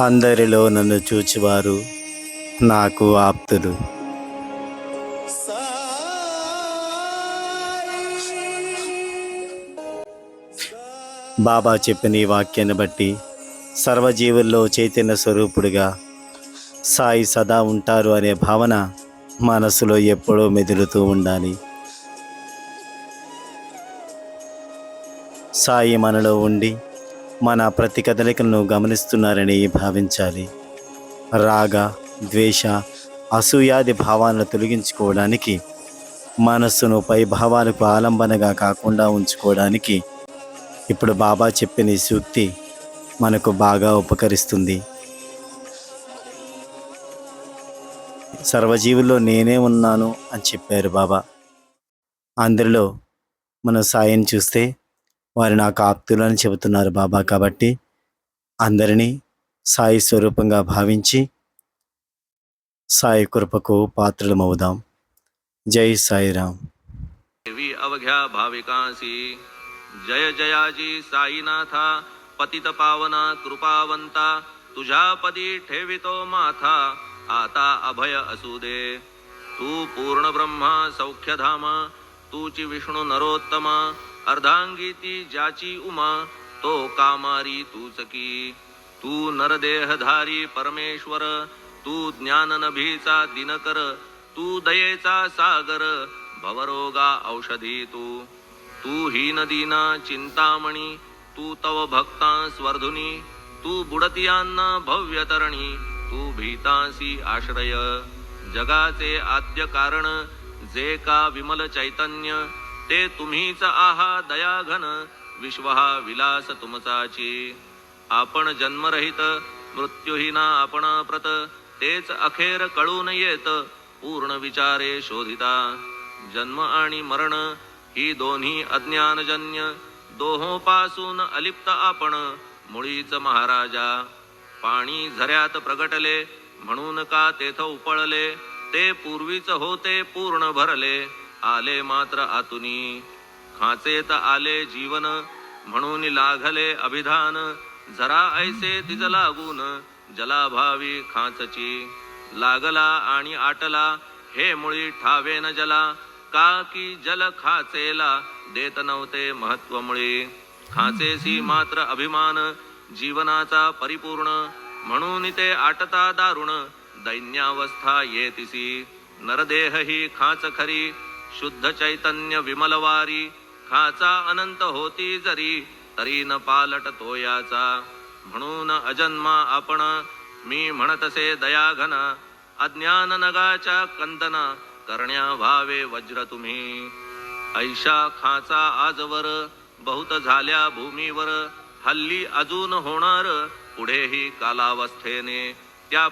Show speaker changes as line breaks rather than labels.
అందరిలో నన్ను చూచువారు నాకు ఆప్తులు. బాబా చెప్పిన ఈ వాక్యాన్ని బట్టి సర్వజీవుల్లో చైతన్య స్వరూపుడిగా సాయి సదా ఉంటారు అనే భావన మనసులో ఎప్పుడూ మెదులుతూ ఉండాలి. సాయి మనలో ఉండి మన ప్రతి కదలికలను గమనిస్తున్నారని భావించాలి. రాగ, ద్వేష, అసూయాది భావాలను తొలగించుకోవడానికి, మనస్సును పై భావాలకు ఆలంబనగా కాకుండా ఉంచుకోవడానికి ఇప్పుడు బాబా చెప్పిన ఈ సూక్తి మనకు బాగా ఉపకరిస్తుంది. సర్వజీవుల్లో నేనే ఉన్నాను అని చెప్పారు బాబా. అందరిలో మనం సాయిని చూస్తే వారు నాకు ఆప్తులు అని చెబుతున్నారు బాబా. కాబట్టి అందరినీ సాయి స్వరూపంగా భావించి సాయి కృపకు పాత్రలమవుదాం. జై సాయిరామ్.
देवी अवघ्या भाविकांसी जय जयाजी साईनाथा, पतित पावना कृपावंता, तुझ्या पदी ठेवितो माथा, आता अभय असू दे. तू पूर्ण ब्रह्मा सौख्यधाम, तूची विष्णू नरोत्तम, अर्धांगी ती ज्याची उमा, तो कामारी तूच की. तू नरदेहधारी परमेश्वर, तू ज्ञान नभीचा दिनकर, तू दयेचा सागर, भवरोगा औषधी तू. तू हीन दीना चिंतामणी, तू तव भक्ता स्वर्धुनी, तू बुडतियांना भव्य तरणी, तू भीतांसी आश्रय. जगाचे आद्य कारण जे का विमल चैतन्य, ते तुम्हीच आहा दयाघन, विश्व हा विलास तुमचाची. आपण जन्मरहित मृत्यूहीना आपण प्रत, तेच अखेर कळून येत पूर्ण विचारे शोधिता. जन्म आणि मरण ही दोन्ही अज्ञानजन्य, दोहोपासून अलिप्त आपण मुळीच महाराजा. पाणी झऱ्यात प्रगटले म्हणून का तेथ उपळले, ते पूर्वीच होते पूर्ण भरले, आले मात्र आतुनी. खाचेत आले जीवन म्हणून लागले अभिधान, जरा ऐसे तिज लागून जलाभावी खाचची. लागला आणि आटला हे मुळी ठावे न जला, का की जल खाचेला देत नव्हते महत्व मुळी. खाचेसी मात्र अभिमान जीवनाचा परिपूर्ण, म्हणून ते आटता दारुण दैन्यावस्था येतिसी. नरदेह ही खाच खरी, शुद्ध चैतन्य विमलवारी, खाचा अनंत होती जरी, तरी न पालट तोयाचा. म्हणून अजन्मा आपण मी म्हणतसे दयाघन, अज्ञान नगाच्या कंदना करण्या व्हावे वज्र तुम्ही. ऐशा खाचा आजवर बहुत झाल्या भूमीवर, हल्ली अजून होणार पुढेही कालावस्थेने. त्या